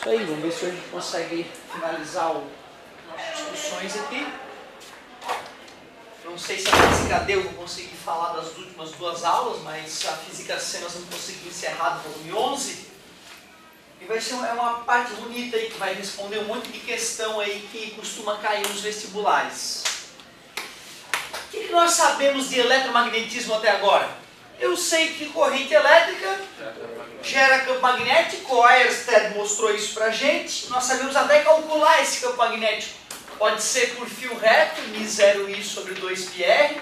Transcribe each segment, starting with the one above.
Isso aí, vamos ver se a gente consegue finalizar nossas discussões aqui. Não sei se a física D eu vou conseguir falar das últimas duas aulas, mas a física C nós vamos conseguir encerrar no volume 11. E vai ser uma parte bonita aí que vai responder um monte de questão aí que costuma cair nos vestibulares. O que nós sabemos de eletromagnetismo até agora? Eu sei que corrente elétrica gera campo magnético, o Ørsted mostrou isso pra gente. Nós sabemos até calcular esse campo magnético. Pode ser por fio reto, μ0i sobre 2πr.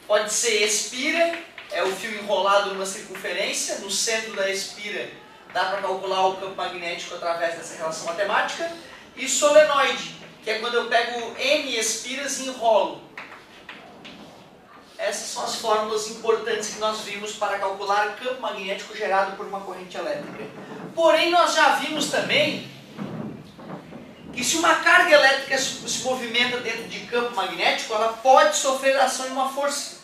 Pode ser espira, é o fio enrolado numa circunferência. No centro da espira dá para calcular o campo magnético através dessa relação matemática. E solenoide, que é quando eu pego n espiras e enrolo. Essas são as fórmulas importantes que nós vimos para calcular campo magnético gerado por uma corrente elétrica. Porém, nós já vimos também que se uma carga elétrica se movimenta dentro de campo magnético, ela pode sofrer a ação de uma força.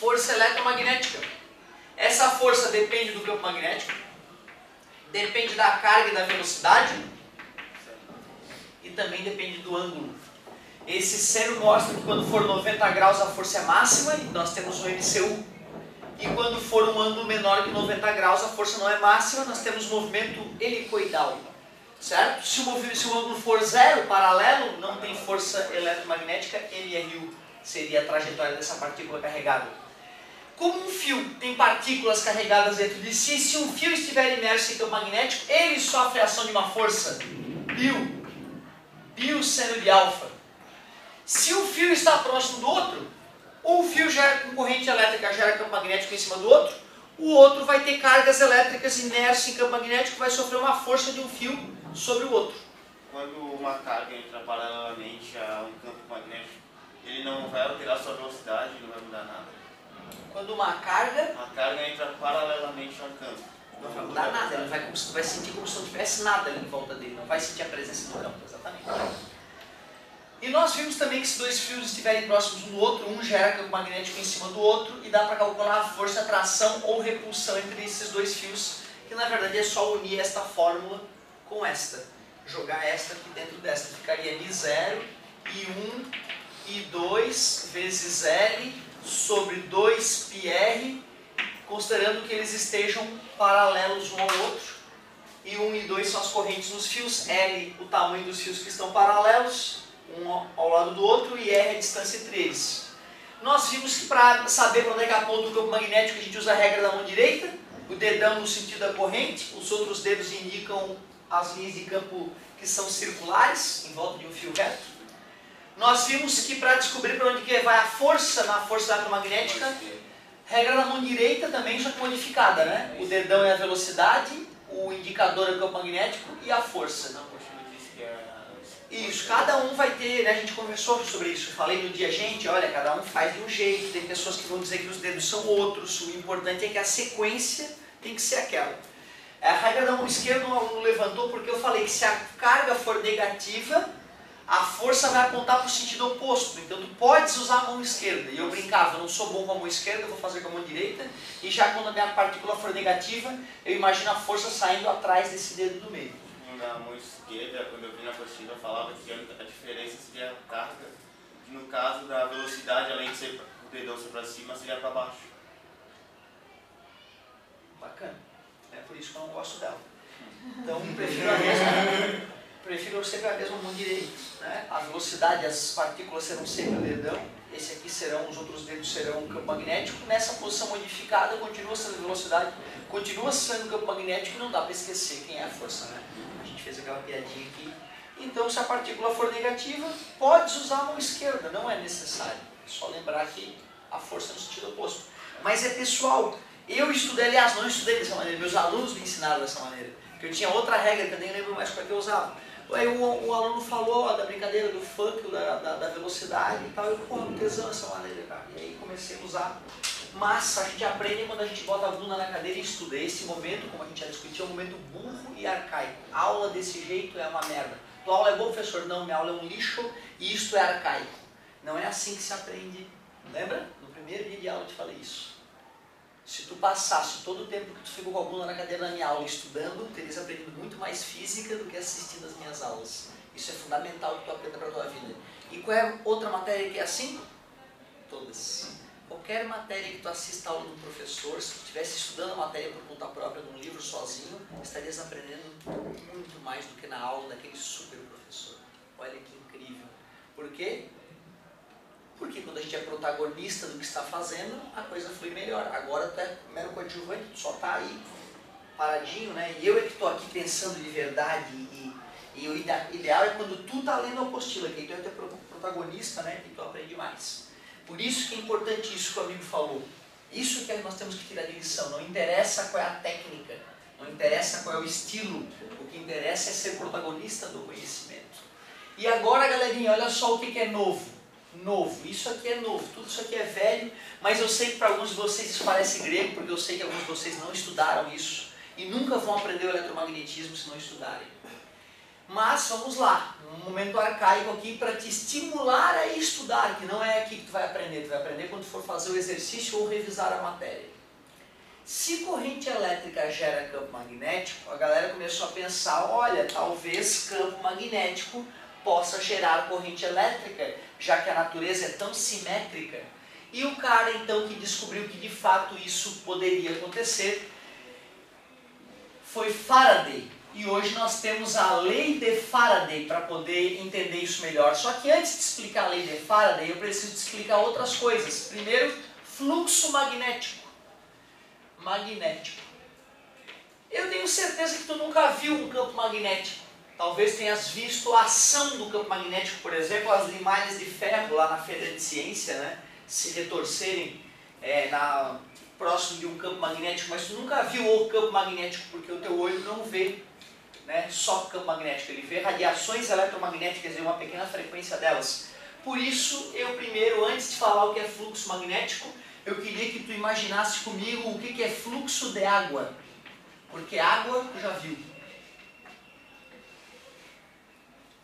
Força eletromagnética. Essa força depende do campo magnético, depende da carga e da velocidade, e também depende do ângulo. Esse seno mostra que quando for 90 graus a força é máxima, e nós temos o MCU. E quando for um ângulo menor que 90 graus a força não é máxima, nós temos movimento helicoidal. Certo? Se o ângulo for zero, paralelo, não tem força eletromagnética, MRU seria a trajetória dessa partícula carregada. Como um fio tem partículas carregadas dentro de si, se um fio estiver imerso em campo magnético, ele sofre a ação de uma força, π seno de alfa. Se um fio está próximo do outro, um fio com corrente elétrica gera campo magnético em cima do outro, o outro vai ter cargas elétricas inércias em campo magnético, vai sofrer uma força de um fio sobre o outro. Quando uma carga entra paralelamente a um campo magnético, ele não vai alterar sua velocidade, não vai mudar nada? Quando uma carga entra paralelamente a um campo. Não vai mudar nada, ele vai sentir como se não tivesse nada ali em volta dele, não vai sentir a presença do campo, exatamente. E nós vimos também que se dois fios estiverem próximos um do outro, um gera campo magnético em cima do outro e dá para calcular a força, atração ou repulsão entre esses dois fios, que na verdade é só unir esta fórmula com esta. Jogar esta aqui dentro desta, ficaria μ0, I1, I2 vezes L sobre 2πr, considerando que eles estejam paralelos um ao outro. I1 e I2 são as correntes nos fios, L o tamanho dos fios que estão paralelos, um ao lado do outro, e R a distância entre eles. Nós vimos que para saber para onde é que aponta o campo magnético, a gente usa a regra da mão direita, o dedão no sentido da corrente, os outros dedos indicam as linhas de campo que são circulares, em volta de um fio reto. Nós vimos que para descobrir para onde que vai a força na força eletromagnética, regra da mão direita também, só que modificada, né? O dedão é a velocidade, o indicador é o campo magnético e a força. Isso, cada um vai ter, né, a gente conversou sobre isso, falei no dia, gente, olha, cada um faz de um jeito, tem pessoas que vão dizer que os dedos são outros, o importante é que a sequência tem que ser aquela. A regra da mão esquerda o aluno levantou porque eu falei que se a carga for negativa, a força vai apontar para o sentido oposto, então tu podes usar a mão esquerda, e eu brincava, eu não sou bom com a mão esquerda, eu vou fazer com a mão direita, e já quando a minha partícula for negativa, eu imagino a força saindo atrás desse dedo do meio. Na mão esquerda, quando eu vi na apostila, falava que a diferença seria a carga, que no caso da velocidade, além de ser o dedão ser para cima, seria para baixo. Bacana. É por isso que eu não gosto dela. Então, prefiro sempre a mesma mão direita. Né? A velocidade, as partículas serão sempre o dedão, esse aqui serão, os outros dedos serão o campo magnético. Nessa posição modificada, continua sendo velocidade, continua sendo campo magnético, e não dá para esquecer quem é a força, né? A gente fez aquela piadinha aqui. Então, se a partícula for negativa, pode usar a mão esquerda, não é necessário. É só lembrar que a força é no sentido oposto. Mas é pessoal. Eu estudei, aliás, não estudei dessa maneira, meus alunos me ensinaram dessa maneira. Porque eu tinha outra regra que eu nem lembro mais qual que eu usava. Aí o aluno falou da brincadeira do funk, da velocidade e tal, eu, pô, tesão essa maneira, cara. E aí comecei a usar. Mas a gente aprende quando a gente bota a bunda na cadeira e estuda. Esse momento, como a gente já discutiu, é um momento burro e arcaico. A aula desse jeito é uma merda. Tua aula é boa, professor? Não, minha aula é um lixo e isto é arcaico. Não é assim que se aprende. Lembra? No primeiro dia de aula eu te falei isso. Se tu passasse todo o tempo que tu ficou com a bunda na cadeira na minha aula estudando, tu terias aprendido muito mais física do que assistindo as minhas aulas. Isso é fundamental que tu aprenda para a tua vida. E qual é outra matéria que é assim? Todas. Qualquer matéria que tu assista a aula do professor, se tu estivesse estudando a matéria por conta própria, num livro sozinho, estarias aprendendo muito mais do que na aula daquele super professor. Olha que incrível. Por quê? Porque quando a gente é protagonista do que está fazendo, a coisa flui melhor. Agora tu é mero coadjuvante, tu só está aí paradinho, né? E eu é que estou aqui pensando de verdade. E o ideal é quando tu está lendo a apostila, que aí tu é o protagonista, né? E tu aprende mais. Por isso que é importante isso que o amigo falou. Isso que nós temos que tirar de lição. Não interessa qual é a técnica, não interessa qual é o estilo. O que interessa é ser protagonista do conhecimento. E agora, galerinha, olha só o que é novo. Novo, isso aqui é novo, tudo isso aqui é velho, mas eu sei que para alguns de vocês isso parece grego, porque eu sei que alguns de vocês não estudaram isso e nunca vão aprender o eletromagnetismo se não estudarem. Mas vamos lá, um momento arcaico aqui para te estimular a estudar, que não é aqui que tu vai aprender quando for fazer o exercício ou revisar a matéria. Se corrente elétrica gera campo magnético, a galera começou a pensar, olha, talvez campo magnético possa gerar corrente elétrica, já que a natureza é tão simétrica. E o cara então que descobriu que de fato isso poderia acontecer foi Faraday. E hoje nós temos a lei de Faraday para poder entender isso melhor. Só que antes de explicar a lei de Faraday, eu preciso te explicar outras coisas. Primeiro, fluxo magnético. Magnético. Eu tenho certeza que tu nunca viu um campo magnético. Talvez tenhas visto a ação do campo magnético, por exemplo, as limalhas de ferro lá na Feira de Ciência, né, se retorcerem próximo de um campo magnético, mas tu nunca viu o campo magnético porque o teu olho não vê, né, só campo magnético, ele vê radiações eletromagnéticas e uma pequena frequência delas. Por isso, eu primeiro, antes de falar o que é fluxo magnético, eu queria que tu imaginasse comigo o que é fluxo de água, porque água tu já viu.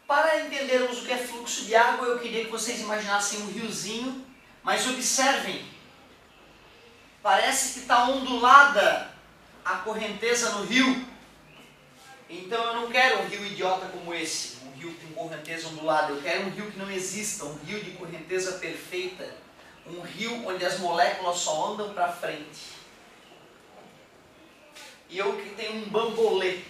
Para entendermos o que é fluxo de água, eu queria que vocês imaginassem um riozinho, mas observem, parece que está ondulada a correnteza no rio. Então eu não quero um rio idiota como esse, um rio com correnteza ondulada, eu quero um rio que não exista, um rio de correnteza perfeita, um rio onde as moléculas só andam para frente. E eu que tenho um bambolê.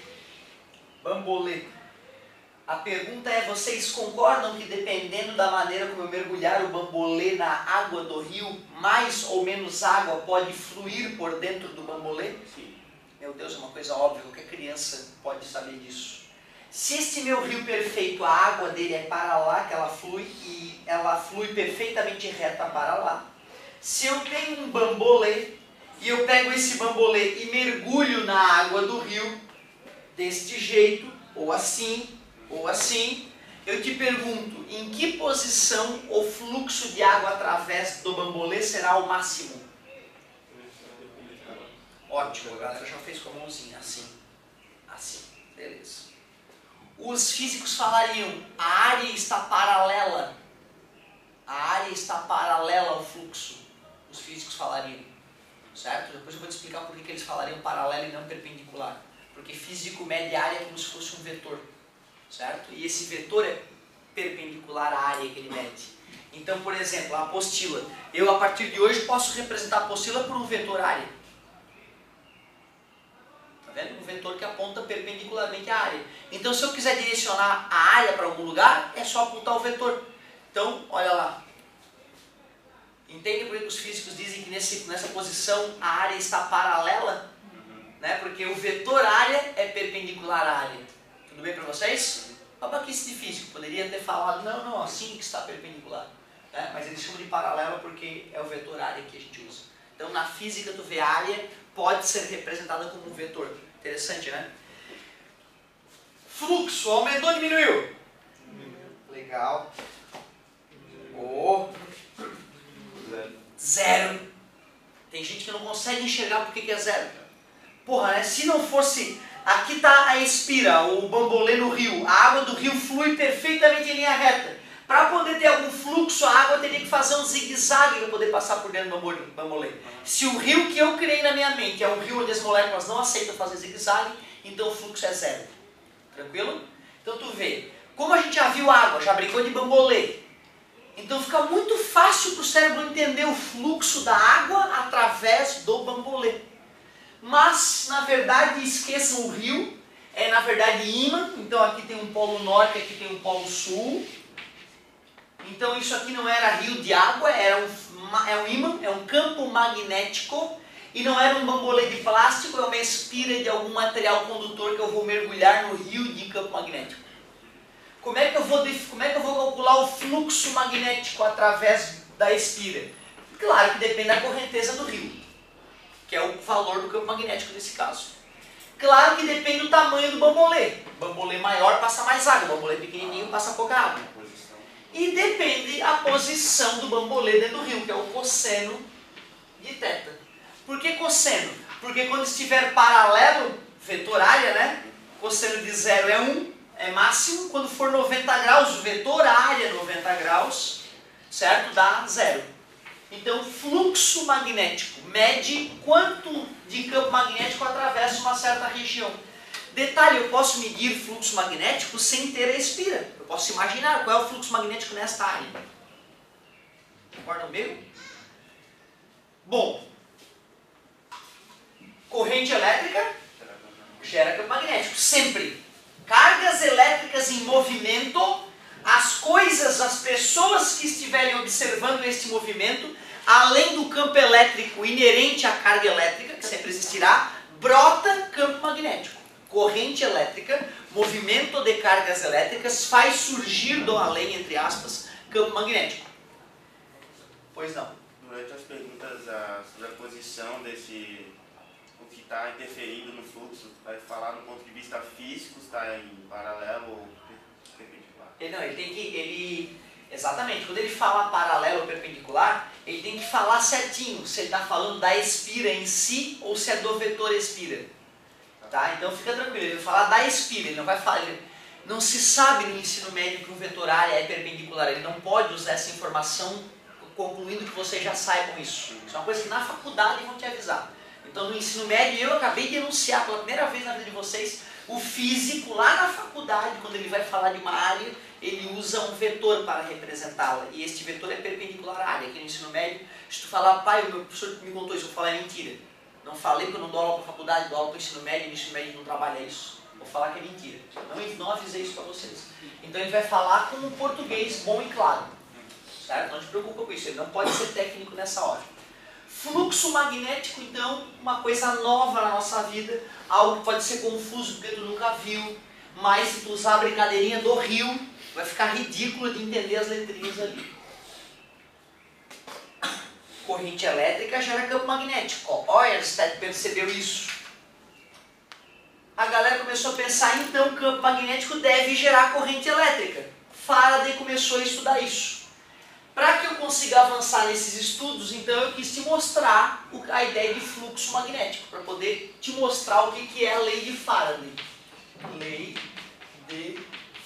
A pergunta é, vocês concordam que dependendo da maneira como eu mergulhar o bambolê na água do rio, mais ou menos água pode fluir por dentro do bambolê? Sim. Meu Deus, é uma coisa óbvia, qualquer criança pode saber disso. Se este meu rio perfeito, a água dele é para lá que ela flui, e ela flui perfeitamente reta para lá. Se eu tenho um bambolê, e eu pego esse bambolê e mergulho na água do rio, deste jeito, ou assim, eu te pergunto, em que posição o fluxo de água através do bambolê será o máximo? Ótimo, a galera já fez com a mãozinha, assim, beleza. Os físicos falariam, a área está paralela ao fluxo, os físicos falariam, certo? Depois eu vou te explicar por que eles falariam paralelo e não perpendicular, porque físico mede a área como se fosse um vetor. Certo? E esse vetor é perpendicular à área que ele mede. Então, por exemplo, a apostila. Eu, a partir de hoje, posso representar a apostila por um vetor área. Está vendo? Um vetor que aponta perpendicularmente à área. Então, se eu quiser direcionar a área para algum lugar, é só apontar o vetor. Então, olha lá. Entende por que os físicos dizem que nessa posição a área está paralela? Né? Porque o vetor área é perpendicular à área. Tudo bem para vocês? Babaquice de físico, poderia ter falado, não, assim que está perpendicular. Né? Mas eles chamam de paralela porque é o vetor área que a gente usa. Então na física tu vê a área pode ser representada como um vetor. Interessante, né? Fluxo, aumentou ou diminuiu? Legal. Zero. Tem gente que não consegue enxergar por que é zero. Porra, né? Se não fosse... Aqui está a espira, o bambolê no rio. A água do rio flui perfeitamente em linha reta. Para poder ter algum fluxo, a água teria que fazer um zigue-zague para poder passar por dentro do bambolê. Se o rio que eu criei na minha mente é um rio onde as moléculas não aceitam fazer zigue-zague, então o fluxo é zero. Tranquilo? Então tu vê, como a gente já viu água, já brincou de bambolê, então fica muito fácil para o cérebro entender o fluxo da água através do bambolê. Mas, na verdade, esqueçam o rio, é na verdade ímã, então aqui tem um polo norte, aqui tem um polo sul. Então isso aqui não era rio de água, é um ímã, é um campo magnético, e não era um bambolê de plástico, é uma espira de algum material condutor que eu vou mergulhar no rio de campo magnético. Como é que eu vou calcular o fluxo magnético através da espira? Claro que depende da correnteza do rio, que é o valor do campo magnético nesse caso. Claro que depende do tamanho do bambolê. Bambolê maior passa mais água, bambolê pequenininho passa pouca água. E depende a posição do bambolê dentro do rio, que é o cosseno de θ. Por que cosseno? Porque quando estiver paralelo, vetor área, né? Cosseno de 0 é 1, é máximo. Quando for 90 graus, vetor área 90 graus, certo? Dá 0. Então, fluxo magnético mede quanto de campo magnético atravessa uma certa região. Detalhe, eu posso medir fluxo magnético sem ter a espira. Eu posso imaginar qual é o fluxo magnético nesta área. Concordam comigo? Bom, corrente elétrica gera campo magnético, sempre. Cargas elétricas em movimento, as coisas, as pessoas que estiverem observando este movimento, além do campo elétrico inerente à carga elétrica, que sempre existirá, brota campo magnético. Corrente elétrica, movimento de cargas elétricas, faz surgir do além, entre aspas, campo magnético. Pois não. Durante as perguntas sobre a posição desse, o que está interferindo no fluxo, vai falar no ponto de vista físico, se está em paralelo ou perpendicular? Exatamente, quando ele fala paralelo ou perpendicular, ele tem que falar certinho se ele está falando da espira em si ou se é do vetor espira. Tá? Então fica tranquilo, ele vai falar da espira, ele não vai falar, não se sabe no ensino médio que o vetor área é perpendicular, ele não pode usar essa informação concluindo que vocês já saibam isso. Isso é uma coisa que na faculdade vão te avisar. Então no ensino médio eu acabei de enunciar pela primeira vez na vida de vocês, o físico lá na faculdade, quando ele vai falar de uma área, ele usa um vetor para representá-la, e este vetor é perpendicular à área. Aqui no ensino médio, se tu falar, pai, o meu professor me contou isso, eu vou falar, é mentira. Não falei que eu não dou aula para a faculdade, dou aula para o ensino médio não trabalha isso. Vou falar que é mentira. Não avisei isso para vocês. Então ele vai falar com um português bom e claro. Certo? Não te preocupa com isso, ele não pode ser técnico nessa hora. Fluxo magnético, então, uma coisa nova na nossa vida, algo que pode ser confuso porque tu nunca viu, mas se tu usar a brincadeirinha do rio, vai ficar ridículo de entender as letrinhas ali. Corrente elétrica gera campo magnético. Olha, você percebeu isso? A galera começou a pensar, então, campo magnético deve gerar corrente elétrica. Faraday começou a estudar isso. Para que eu consiga avançar nesses estudos, então eu quis te mostrar a ideia de fluxo magnético, para poder te mostrar o que é a lei de Faraday. Lei de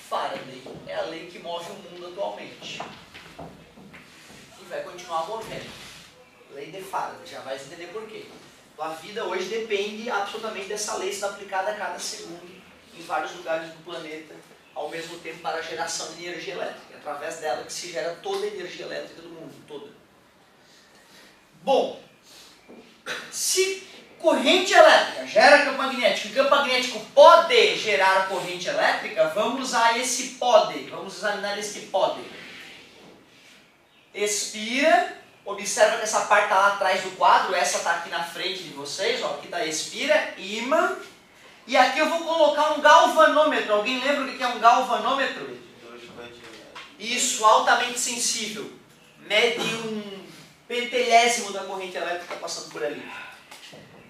Faraday. É a lei que move o mundo atualmente. E vai continuar movendo. Lei de Faraday, já vai entender por quê. A vida hoje depende absolutamente dessa lei sendo aplicada a cada segundo, em vários lugares do planeta, ao mesmo tempo para a geração de energia elétrica. É através dela que se gera toda a energia elétrica do mundo, toda. Bom, se corrente elétrica gera campo magnético e campo magnético pode gerar corrente elétrica, vamos usar esse pode, vamos examinar esse pode. Expira. Observa que essa parte está lá atrás do quadro, essa está aqui na frente de vocês, ó, aqui está expira, ímã, e aqui eu vou colocar um galvanômetro. Alguém lembra o que é um galvanômetro? Isso, altamente sensível, mede um pentelésimo da corrente elétrica passando por ali.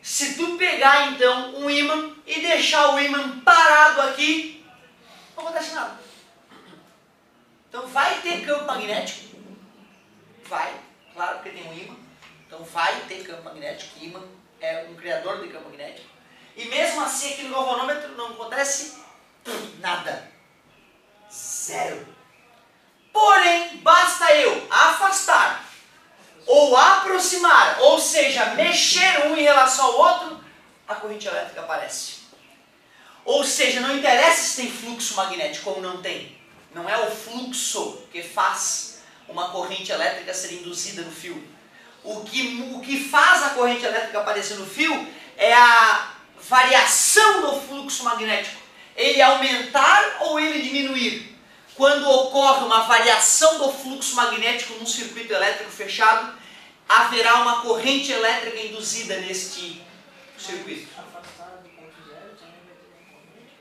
Se tu pegar então um ímã e deixar o ímã parado aqui, não acontece nada. Então vai ter campo magnético, vai. Claro, porque tem um ímã, então vai ter campo magnético, ímã é um criador de campo magnético. E mesmo assim aqui no galvanômetro não acontece nada. Zero. Porém, basta eu afastar ou aproximar, ou seja, mexer um em relação ao outro, a corrente elétrica aparece. Ou seja, não interessa se tem fluxo magnético ou não tem. Não é o fluxo que faz uma corrente elétrica ser induzida no fio. O que faz a corrente elétrica aparecer no fio é a variação do fluxo magnético. Ele aumentar ou ele diminuir. Quando ocorre uma variação do fluxo magnético num circuito elétrico fechado, haverá uma corrente elétrica induzida neste circuito.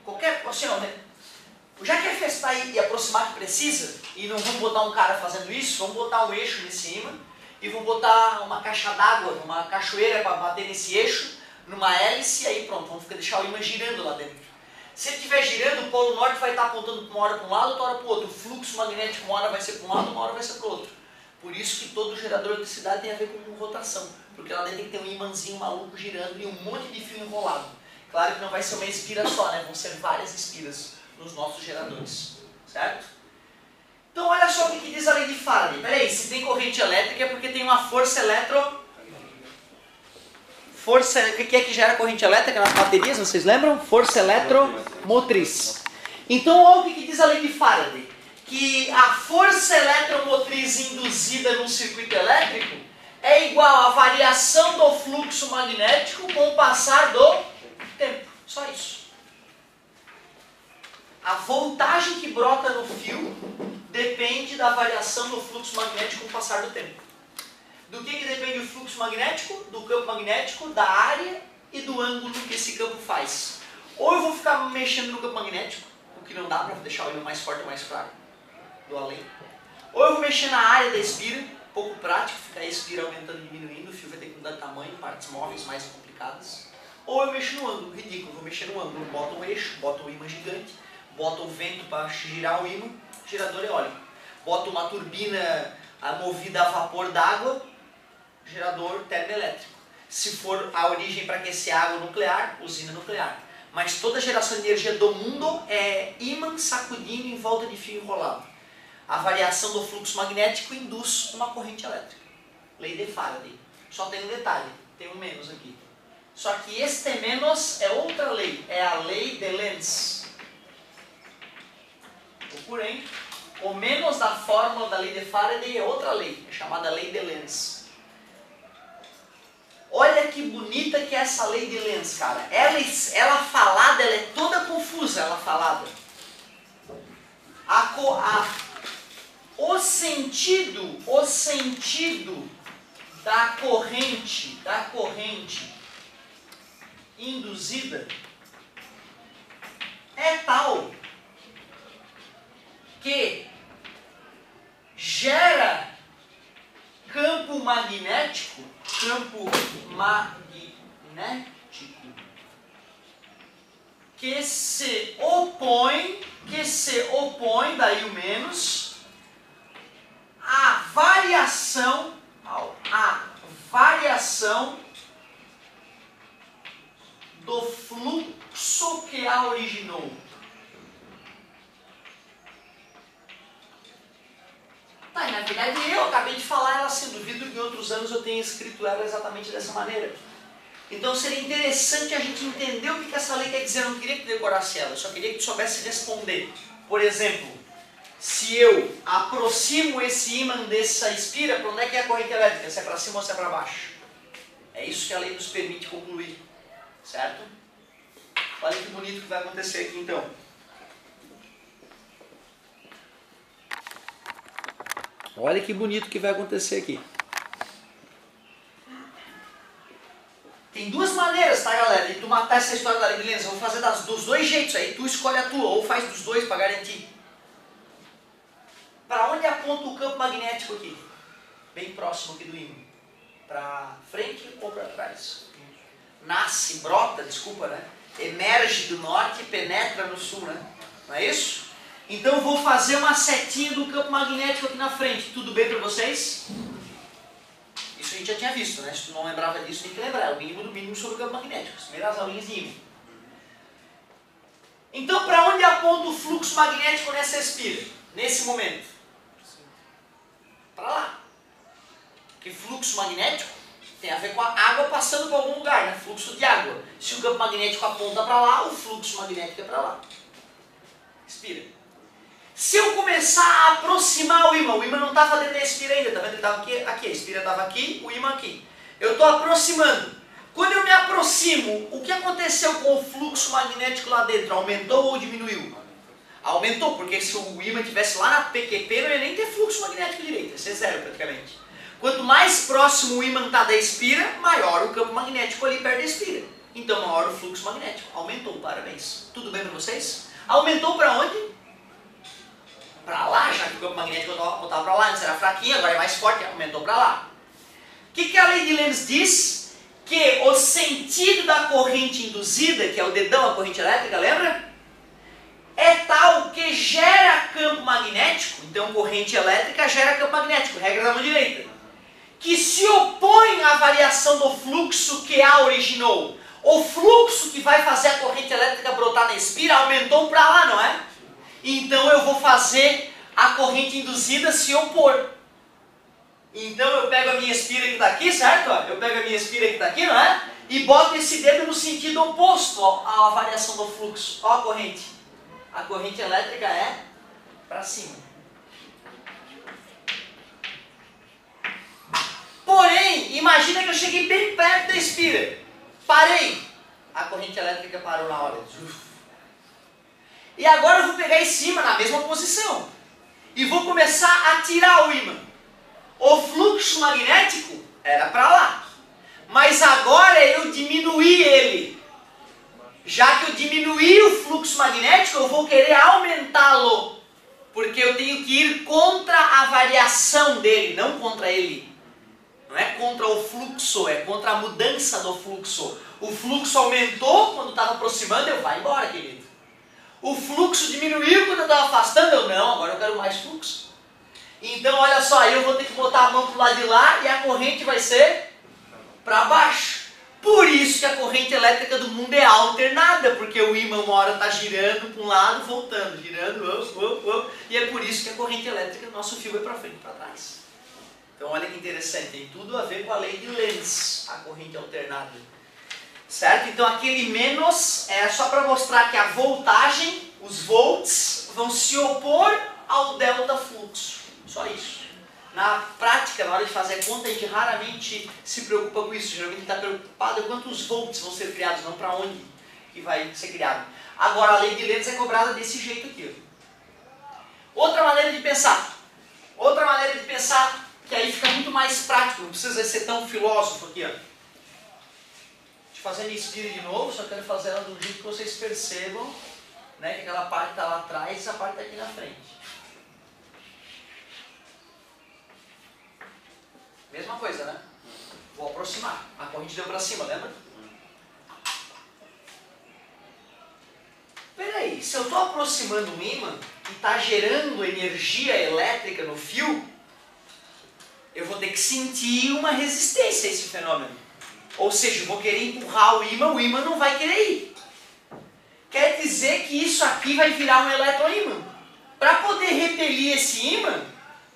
Qualquer, assim, já que é afastar e aproximar que precisa, e não vamos botar um cara fazendo isso, vamos botar um eixo nesse ímã, e vamos botar uma caixa d'água, uma cachoeira para bater nesse eixo, numa hélice, e aí pronto, vamos deixar o ímã girando lá dentro. Se ele estiver girando, o polo norte vai estar apontando uma hora para um lado, outra hora para o outro. O fluxo magnético uma hora vai ser para um lado, uma hora vai ser para o outro. Por isso que todo gerador de eletricidade tem a ver com rotação, porque lá dentro tem que ter um imãzinho maluco girando e um monte de fio enrolado. Claro que não vai ser uma espira só, né? Vão ser várias espiras nos nossos geradores, certo? Então olha só o que diz a lei de Faraday. Peraí, se tem corrente elétrica é porque tem uma força o que é que gera corrente elétrica nas baterias, vocês lembram? Força eletromotriz. Então olha o que diz a lei de Faraday. Que a força eletromotriz induzida num circuito elétrico é igual à variação do fluxo magnético com o passar do tempo. Só isso. A voltagem que brota no fio depende da variação do fluxo magnético com o passar do tempo. Do que depende o fluxo magnético? Do campo magnético, da área e do ângulo que esse campo faz. Ou eu vou ficar mexendo no campo magnético, o que não dá para deixar o ímã mais forte ou mais fraco, do além. Ou eu vou mexer na área da espira, pouco prático, ficar a espira aumentando e diminuindo, o fio vai ter que mudar de tamanho, partes móveis mais complicadas. Ou eu mexo no ângulo, ridículo, vou mexer no ângulo, boto um eixo, boto um ímã gigante, boto o vento para girar o ímã, gerador eólico. Boto uma turbina movida a vapor d'água, gerador termoelétrico. Se for a origem para aquecer água nuclear, usina nuclear. Mas toda a geração de energia do mundo é ímã sacudindo em volta de fio enrolado. A variação do fluxo magnético induz uma corrente elétrica. Lei de Faraday. Só tem um detalhe, tem um menos aqui. Só que este menos é outra lei, é a lei de Lenz. Procurem. O menos da fórmula da lei de Faraday é outra lei, é chamada lei de Lenz. Olha que bonita que é essa lei de Lenz, cara. Ela falada, ela é toda confusa, ela falada. O sentido da corrente induzida é tal que gera campo magnético que se opõe, daí o menos, à variação do fluxo que a originou. Tá, e na verdade eu acabei de falar ela assim, duvido que em outros anos eu tenha escrito ela exatamente dessa maneira. Então seria interessante a gente entender o que essa lei quer dizer. Eu não queria que tu decorasse ela, eu só queria que tu soubesse responder. Por exemplo, se eu aproximo esse ímã dessa espira, para onde é que é a corrente elétrica? Se é para cima ou se é para baixo? É isso que a lei nos permite concluir, certo? Olha que bonito que vai acontecer aqui então. Olha que bonito que vai acontecer aqui. Tem duas maneiras, tá, galera, de tu matar essa história da lei de Lenz. Eu vou fazer dos dois jeitos, aí tu escolhe a tua, ou faz dos dois para garantir. Para onde aponta o campo magnético aqui? Bem próximo aqui do ímã. Para frente ou para trás? Brota, né? Emerge do norte e penetra no sul, né? Não é isso? Então eu vou fazer uma setinha do campo magnético aqui na frente. Tudo bem para vocês? Isso a gente já tinha visto, né? Se tu não lembrava disso, tem que lembrar. É o mínimo do mínimo sobre o campo magnético. As primeiras aulinhas de ímã. Então, para onde aponta o fluxo magnético nessa espira? Nesse momento? para lá. Porque fluxo magnético tem a ver com a água passando por algum lugar, né? Fluxo de água. Se o campo magnético aponta para lá, o fluxo magnético é para lá. Expira. Se eu começar a aproximar o ímã não estava dentro da expira ainda, tá vendo? Ele estava aqui, a expira estava aqui, o ímã aqui. Eu estou aproximando. Quando eu me aproximo, o que aconteceu com o fluxo magnético lá dentro? Aumentou ou diminuiu? Aumentou, porque se o ímã estivesse lá na PQP, não ia nem ter fluxo magnético direito, ia ser zero praticamente. Quanto mais próximo o ímã está da expira, maior o campo magnético ali perto da expira. Então maior o fluxo magnético. Aumentou, parabéns. Tudo bem para vocês? Aumentou para onde? Para lá, já que o campo magnético estava para lá, antes era fraquinho, agora é mais forte, aumentou para lá. O que a lei de Lenz diz? Que o sentido da corrente induzida, que é o dedão, a corrente elétrica, lembra? É tal que gera campo magnético, então corrente elétrica gera campo magnético, regra da mão direita, que se opõe à variação do fluxo que a originou. O fluxo que vai fazer a corrente elétrica brotar na expira aumentou para lá, não é? Então eu vou fazer a corrente induzida se opor. Então eu pego a minha espira que está aqui, certo? Eu pego a minha espira que está aqui, não é? E boto esse dedo no sentido oposto à variação do fluxo. Olha a corrente. A corrente elétrica é para cima. Porém, imagina que eu cheguei bem perto da espira. Parei. A corrente elétrica parou na hora. E agora eu vou pegar em cima, na mesma posição. E vou começar a tirar o ímã. O fluxo magnético era para lá. Mas agora eu diminuí ele. Já que eu diminuí o fluxo magnético, eu vou querer aumentá-lo. Porque eu tenho que ir contra a variação dele, não contra ele. Não é contra o fluxo, é contra a mudança do fluxo. O fluxo aumentou quando estava aproximando, eu vai embora, querido. O fluxo diminuiu quando eu estava afastando, eu não, agora eu quero mais fluxo. Então, olha só, aí eu vou ter que botar a mão para o lado de lá e a corrente vai ser para baixo. Por isso que a corrente elétrica do mundo é alternada, porque o ímã uma hora está girando para um lado, voltando, girando, e é por isso que a corrente elétrica do nosso fio é para frente e para trás. Então, olha que interessante, tem tudo a ver com a lei de Lenz, a corrente alternada. Certo? Então, aquele menos é só para mostrar que a voltagem, os volts, vão se opor ao delta fluxo. Só isso. Na prática, na hora de fazer a conta, a gente raramente se preocupa com isso. Geralmente está preocupado em quantos volts vão ser criados, não para onde que vai ser criado. Agora, a lei de Lenz é cobrada desse jeito aqui. Outra maneira de pensar. Outra maneira de pensar, que aí fica muito mais prático, não precisa ser tão filósofo aqui. Ó. Deixa eu fazer a minha espira de novo, só quero fazer ela de um jeito que vocês percebam, né, que aquela parte está lá atrás e essa parte está aqui na frente. Mesma coisa, né? Vou aproximar. A corrente deu para cima, lembra? Peraí, se eu estou aproximando um ímã e está gerando energia elétrica no fio, eu vou ter que sentir uma resistência a esse fenômeno. Ou seja, eu vou querer empurrar o ímã não vai querer ir. Quer dizer que isso aqui vai virar um eletroímã. Para poder repelir esse ímã,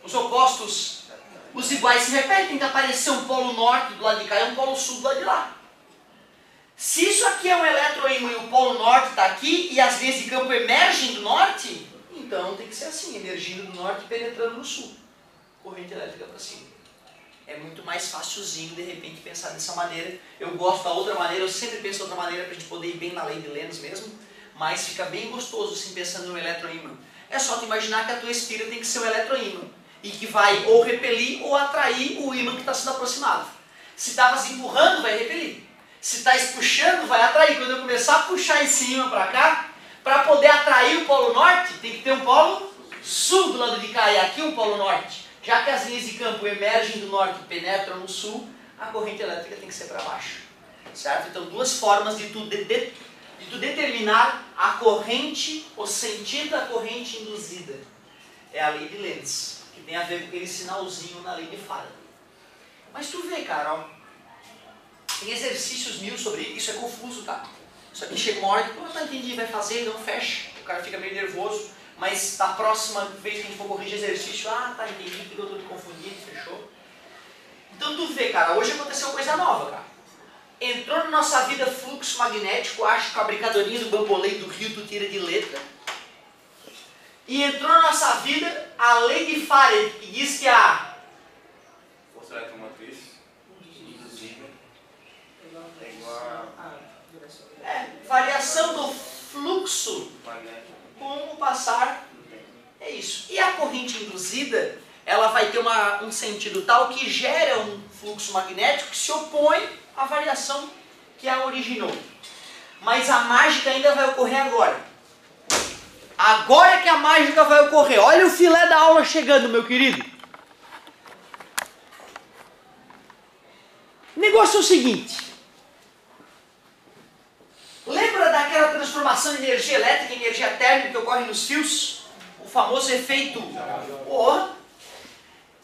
os opostos, os iguais se repetem, tem que aparecer um polo norte do lado de cá e um polo sul do lado de lá. Se isso aqui é um eletroímã e o polo norte está aqui e as linhas de campo emergem do norte, então tem que ser assim, emergindo do norte e penetrando no sul. Corrente elétrica para cima. É muito mais facilzinho de repente pensar dessa maneira. Eu gosto da outra maneira, eu sempre penso da outra maneira para a gente poder ir bem na lei de Lenz mesmo, mas fica bem gostoso assim pensando no eletroímã. É só tu imaginar que a tua espira tem que ser um eletroímã e que vai ou repelir ou atrair o ímã que está sendo aproximado. Se estava se empurrando, vai repelir. Se está puxando, vai atrair. Quando eu começar a puxar esse ímã para cá, para poder atrair o polo norte, tem que ter um polo sul do lado de cá e aqui um polo norte. Já que as linhas de campo emergem do norte e penetram no sul, a corrente elétrica tem que ser para baixo. Certo? Então, duas formas de tu determinar a corrente, o sentido da corrente induzida. É a lei de Lenz, que tem a ver com aquele sinalzinho na lei de Faraday. Mas tu vê, cara, ó, tem exercícios mil sobre isso, é confuso, tá? Isso aqui chega uma hora que, não entendi, vai fazer, não fecha, o cara fica meio nervoso. mas da próxima vez que a gente for corrigir exercício, tá, entendi que eu estou me confundindo, fechou? Então tu vê, cara, hoje aconteceu coisa nova, cara. Entrou na nossa vida fluxo magnético, acho que a brincadorinha do bambolê do rio tu tira de letra. E entrou na nossa vida a lei de Faraday, que diz que a força eletromotriz induzida é igual a variação do fluxo magnético. com o passar. É isso. E a corrente induzida, ela vai ter um sentido tal que gera um fluxo magnético que se opõe à variação que a originou. Mas a mágica ainda vai ocorrer agora. Agora é que a mágica vai ocorrer. Olha o filé da aula chegando, meu querido. O negócio é o seguinte. Lembra daquela transformação de energia elétrica em energia térmica que ocorre nos fios? O famoso efeito... Porra!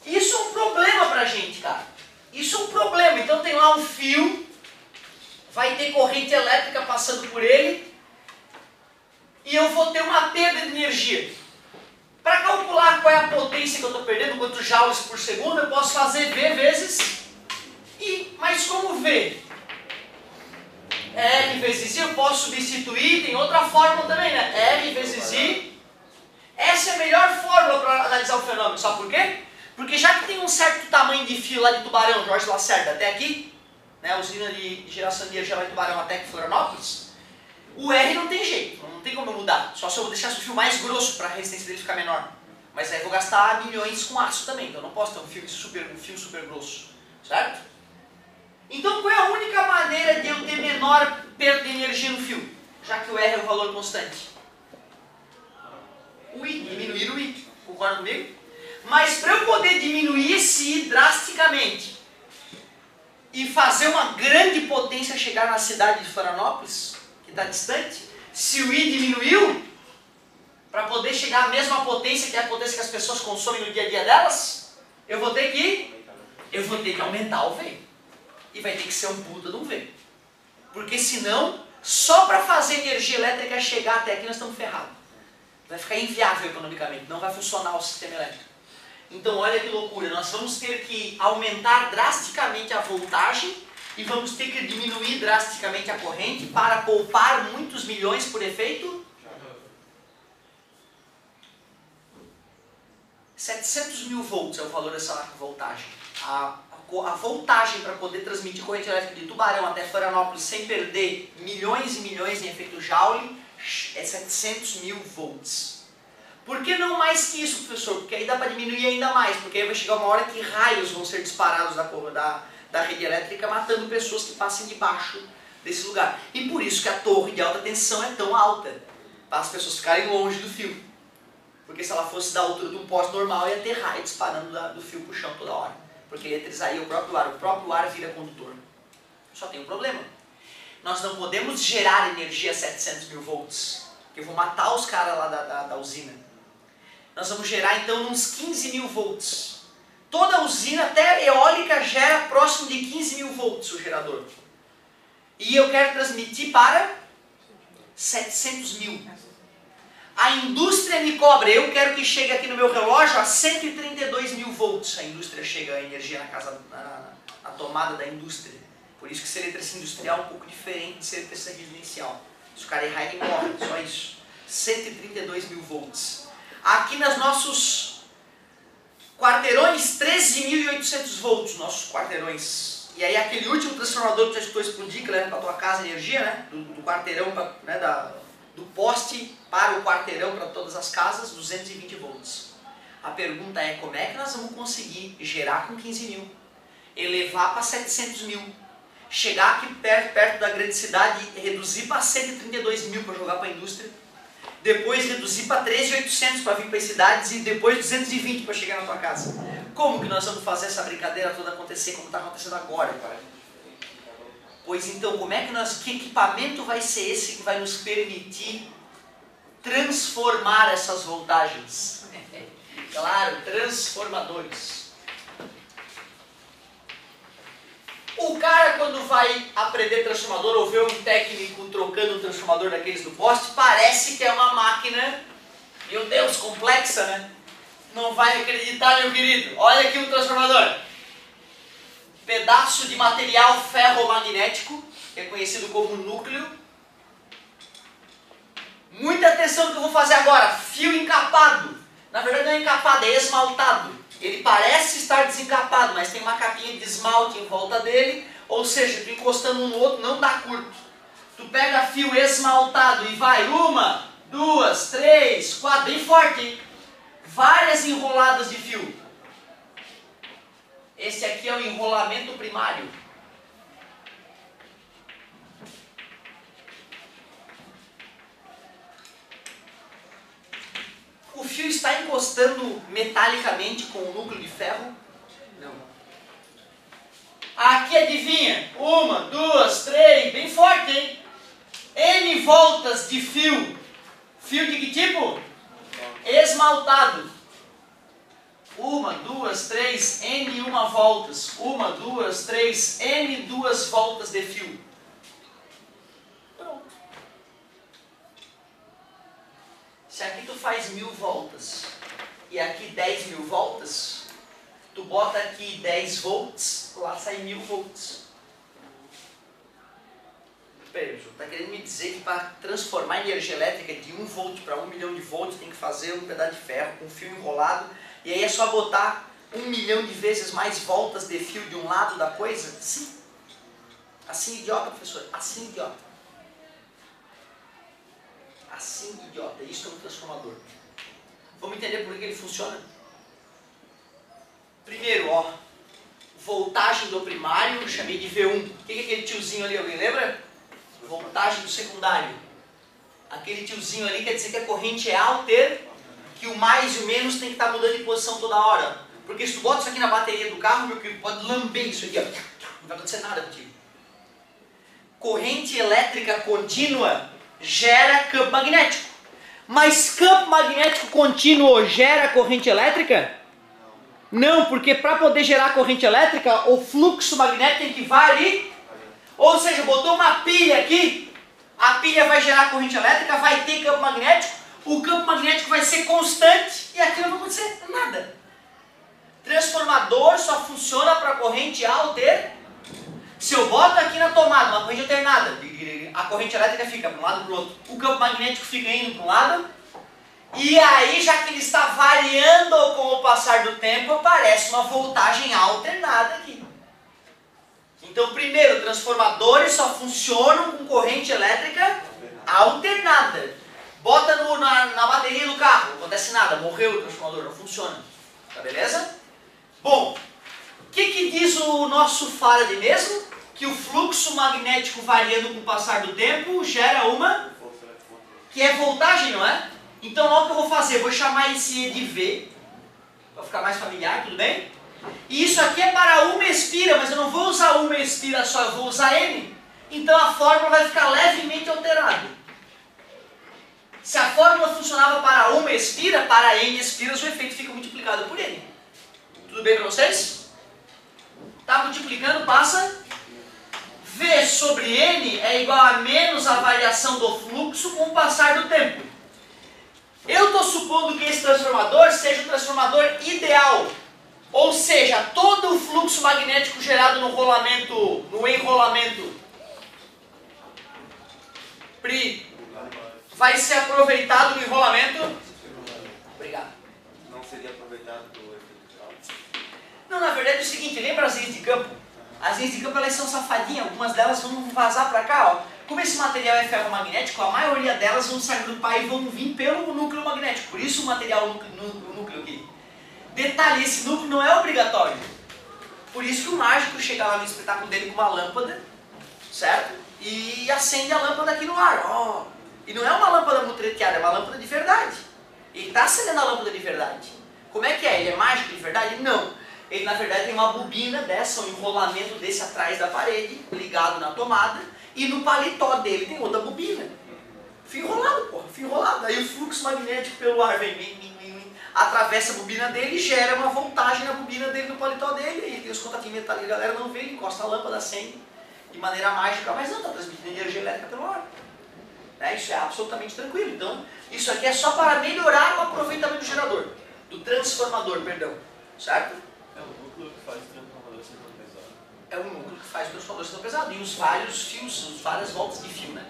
Isso é um problema pra gente, cara. Isso é um problema. Então tem lá um fio, vai ter corrente elétrica passando por ele, e eu vou ter uma perda de energia. Para calcular qual é a potência que eu estou perdendo, quantos joules por segundo, eu posso fazer V vezes I. Mas como V? R vezes I eu posso substituir, tem outra fórmula também, né? R vezes I. Essa é a melhor fórmula para analisar o fenômeno. Sabe por quê? Porque já que tem um certo tamanho de fio lá de Tubarão, Jorge Lacerda, até aqui, né, a usina de geração de energia lá de Tubarão até aqui, Florianópolis, o R não tem jeito, não tem como eu mudar. Só se eu deixar o fio mais grosso para a resistência dele ficar menor. Mas aí eu vou gastar milhões com aço também, então eu não posso ter um fio super grosso, certo? Então qual é a única maneira de eu ter menor perda de energia no fio? Já que o R é o valor constante. O I, diminuir o I, concorda comigo? Mas para eu poder diminuir esse I drasticamente e fazer uma grande potência chegar na cidade de Florianópolis, que está distante, se o I diminuiu, para poder chegar à mesma potência que é a potência que as pessoas consomem no dia a dia delas, eu vou ter que aumentar o V. E vai ter que ser um puta de um V. Porque senão, só para fazer energia elétrica chegar até aqui nós estamos ferrados. Vai ficar inviável economicamente, não vai funcionar o sistema elétrico. Então olha que loucura, nós vamos ter que aumentar drasticamente a voltagem e vamos ter que diminuir drasticamente a corrente para poupar muitos milhões por efeito 700 mil volts é o valor dessa voltagem. A voltagem para poder transmitir corrente elétrica de Tubarão até Florianópolis sem perder milhões e milhões em efeito Joule é 700 mil volts. Por que não mais que isso, professor? Porque aí dá para diminuir ainda mais, porque aí vai chegar uma hora que raios vão ser disparados da rede elétrica, matando pessoas que passem debaixo desse lugar. E por isso que a torre de alta tensão é tão alta, para as pessoas ficarem longe do fio. Porque se ela fosse da altura de um poste normal, ia ter raio disparando do fio para o chão toda hora. Porque eletrizaria o próprio ar vira condutor. Só tem um problema. Nós não podemos gerar energia a 700 mil volts, porque eu vou matar os caras lá da usina. Nós vamos gerar então uns 15 mil volts. Toda usina, até eólica, gera próximo de 15 mil volts o gerador. E eu quero transmitir para 700 mil. A indústria me cobra, eu quero que chegue aqui no meu relógio a 132 mil volts. A indústria chega a energia na casa, na tomada da indústria. Por isso que ser eletricidade industrial é um pouco diferente de ser eletricidade residencial. Se o cara errar, ele morre, só isso. 132 mil volts. Aqui nos nossos quarteirões, 13.800 volts, nossos quarteirões. E aí aquele último transformador que você escutou explodir, que leva para a tua casa energia, né? Do quarteirão, né? Do poste para o quarteirão, para todas as casas, 220 volts. A pergunta é, como é que nós vamos conseguir gerar com 15 mil? Elevar para 700 mil? Chegar aqui perto da grande cidade e reduzir para 132 mil para jogar para a indústria? Depois reduzir para 13.800 para vir para as cidades e depois 220 para chegar na tua casa. Como que nós vamos fazer essa brincadeira toda acontecer como está acontecendo agora, cara? Pois então, que equipamento vai ser esse que vai nos permitir transformar essas voltagens? Claro, transformadores. O cara, quando vai aprender transformador ou vê um técnico trocando um transformador daqueles do poste, parece que é uma máquina. Meu Deus, cabeça, né? Não vai acreditar, meu querido. Olha aqui um transformador. Pedaço de material ferromagnético, que é conhecido como núcleo. Muita atenção no que eu vou fazer agora. Fio encapado. Na verdade não é encapado, é esmaltado. Ele parece estar desencapado, mas tem uma capinha de esmalte em volta dele. Ou seja, tu encostando um no outro não dá curto. Tu pega fio esmaltado e vai 1, 2, 3, 4, bem forte, hein? Várias enroladas de fio. Esse aqui é o enrolamento primário. O fio está encostando metalicamente com o núcleo de ferro? Não. Aqui adivinha? 1, 2, 3, bem forte, hein? N voltas de fio. Fio de que tipo? Esmaltado. 1, 2, 3, N1 voltas. 1, 2, 3, N2 voltas de fio. Pronto. Se aqui tu faz 1000 voltas e aqui 10.000 voltas, tu bota aqui 10 volts, lá sai 1000 volts. Peraí, está querendo me dizer que para transformar energia elétrica de 1 volt para 1 milhão de volts tem que fazer um pedaço de ferro com fio enrolado e aí é só botar 1 milhão de vezes mais voltas de fio de um lado da coisa? Sim. Assim idiota, professor. Assim idiota. Assim idiota. Isso é um transformador. Vamos entender por que ele funciona? Primeiro, ó. Voltagem do primário, chamei de V1. O que é aquele tiozinho ali? Alguém lembra? Voltagem do secundário. Aquele tiozinho ali quer dizer que a corrente é alter, que o mais e o menos tem que estar mudando de posição toda hora. Porque se tu bota isso aqui na bateria do carro, meu querido, pode lamber isso aqui, ó. Não vai acontecer nada contigo. Corrente elétrica contínua gera campo magnético. Mas campo magnético contínuo gera corrente elétrica? Não, porque para poder gerar corrente elétrica, o fluxo magnético tem que variar. Ou seja, botou uma pilha aqui, a pilha vai gerar corrente elétrica, vai ter campo magnético, o campo magnético vai ser constante e aqui não vai acontecer nada. Transformador só funciona para corrente alternada. Se eu boto aqui na tomada uma corrente alternada, a corrente elétrica fica para um lado e para o outro, o campo magnético fica indo para um lado, e aí, já que ele está variando com o passar do tempo, aparece uma voltagem alternada aqui. Então, primeiro, transformadores só funcionam com corrente elétrica alternada. Bota na bateria do carro, não acontece nada, morreu o transformador, não funciona. Tá beleza? Bom, o que diz o nosso Faraday mesmo? Que o fluxo magnético variando com o passar do tempo gera uma... que é voltagem, não é? Então, olha o que eu vou fazer, vou chamar esse E de V, para ficar mais familiar, tudo bem? E isso aqui é para uma espira, mas eu não vou usar uma espira só, eu vou usar N. Então a fórmula vai ficar levemente alterada. Se a fórmula funcionava para uma espira, para N espiras o efeito fica multiplicado por N. Tudo bem para vocês? Está multiplicando, passa. V sobre N é igual a menos a variação do fluxo com o passar do tempo. Eu estou supondo que esse transformador seja o transformador ideal. Ou seja, todo o fluxo magnético gerado no enrolamento PRI vai ser aproveitado no enrolamento. Obrigado. Não seria aproveitado do efeito? Não, na verdade é o seguinte, lembra as linhas de campo? As linhas de campo elas são safadinhas, algumas delas vão vazar para cá, ó. Como esse material é ferromagnético, a maioria delas vão se agrupar e vão vir pelo núcleo magnético. Por isso o material núcleo aqui. Detalhe, esse núcleo não é obrigatório. Por isso que o mágico chega lá no espetáculo dele com uma lâmpada, certo? E acende a lâmpada aqui no ar. Oh. E não é uma lâmpada mutreteada, é uma lâmpada de verdade. Ele está acendendo a lâmpada de verdade. Como é que é? Ele é mágico de verdade? Não. Ele na verdade tem uma bobina dessa, um enrolamento desse atrás da parede, ligado na tomada, e no paletó dele tem outra bobina. Fio enrolado, porra, fio enrolado. Aí o fluxo magnético pelo ar vem, atravessa a bobina dele e gera uma voltagem na bobina dele, no paletó dele. E tem os contatinhos metálicos, a galera não vê, ele encosta a lâmpada, acende de maneira mágica, mas não, está transmitindo energia elétrica pelo ar. Né? Isso é absolutamente tranquilo. Então, isso aqui é só para melhorar o aproveitamento do gerador, do transformador, perdão. Certo? É o núcleo que faz o transformador ser tão pesado. É o núcleo que faz o transformador ser tão pesado. E os vários fios, as várias voltas de fio, né?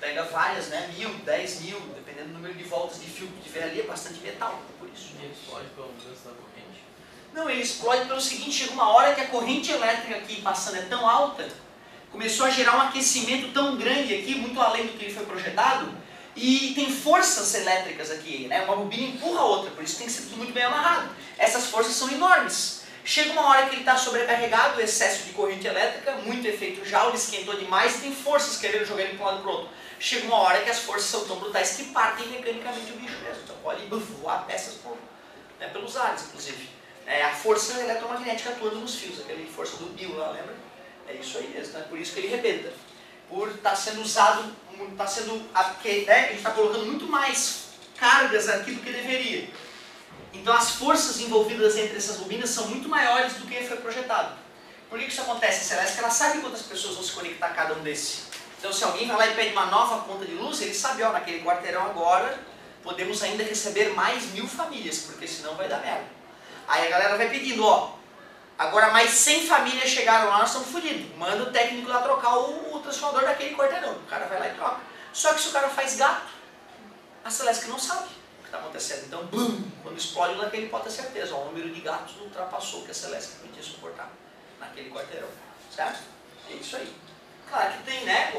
Pega várias, né? 1000, 10.000, dependendo do número de voltas de fio que tiver ali, é bastante metal, por isso. E ele explode pela mudança da corrente. Não, ele explode pelo seguinte, chega uma hora que a corrente elétrica aqui passando é tão alta, começou a gerar um aquecimento tão grande aqui, muito além do que ele foi projetado, e tem forças elétricas aqui, né? Uma bobina empurra a outra, por isso tem que ser tudo muito bem amarrado. Essas forças são enormes. Chega uma hora que ele está sobrecarregado, excesso de corrente elétrica, muito efeito Joule, esquentou demais e tem forças querendo jogar ele para um lado e para o outro. Chega uma hora que as forças são tão brutais que partem mecanicamente o bicho mesmo. Então pode voar peças pelos ares, inclusive. É a força eletromagnética atuando nos fios, aquela força do Bill lá, lembra? É isso aí mesmo, né? Por isso que ele rebenta. Por estar sendo usado, está sendo, né? A gente está colocando muito mais cargas aqui do que deveria. Então as forças envolvidas entre essas bobinas são muito maiores do que foi projetado. Por que isso acontece? A Celeste ela sabe quantas pessoas vão se conectar a cada um desses. Então se alguém vai lá e pede uma nova conta de luz, ele sabe, ó, naquele quarteirão agora podemos ainda receber mais 1000 famílias, porque senão vai dar merda. Aí a galera vai pedindo, ó, agora mais 100 famílias chegaram lá, nós estamos fodidos. Manda o técnico lá trocar o transformador daquele quarteirão. O cara vai lá e troca. Só que se o cara faz gato, a Celeste não sabe o que está acontecendo. Então, bum, quando explode naquele pode ter certeza, ó, o número de gatos ultrapassou o que a Celeste podia suportar naquele quarteirão. Certo? É isso aí. Claro que tem, né?